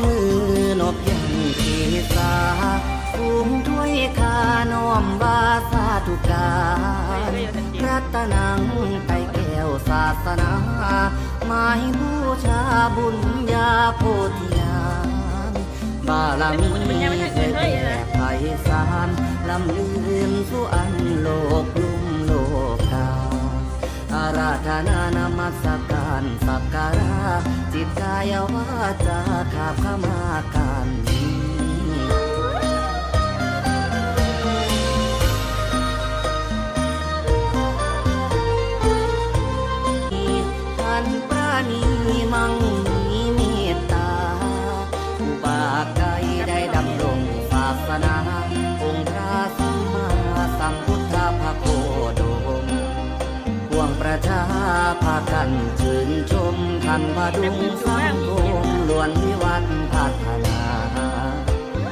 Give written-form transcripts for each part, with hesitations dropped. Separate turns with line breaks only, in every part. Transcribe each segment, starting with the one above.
มือนบยังเทสาสูงถ้วยคาน้อมบาสาธุการรัตนังไตแก้วศาสนาหมายบูชาบุญญาโพธิญาณบารมีเคยแผ่ไพศาลลำลืนสุอันโลกลุ่มโลกาอาราธนานมัสการสักการะจิตกายวาจาขาบขมาการท่านปราณีมั่งมีเมตตาผู้บาไกลได้ดำรงศาสนาองค์พระสัมมาสัมพุทธภโคดมพวงประชาพากันชื่นชมท่านพดุงสังคมล้วนวิวัฒน์พัฒนา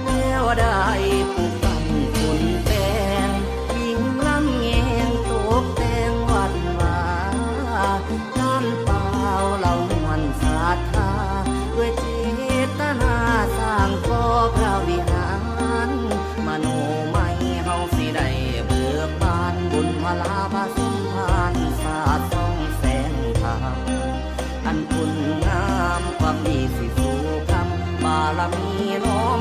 แล้วได้ปลูกปั้นคุณแปลงยิ่งลำแงงตกแต่งวัดวาท่านเปล่าเหล่ามวลศรัทธาด้วยเจตนาสร้างก่อพระวิหารมโนไม่เฮาสิได้เบิกบานบุญพลาภสมภารสาดส่องแสงธรรมอันคุณงามความดีสิสู่คำบารมีน้อม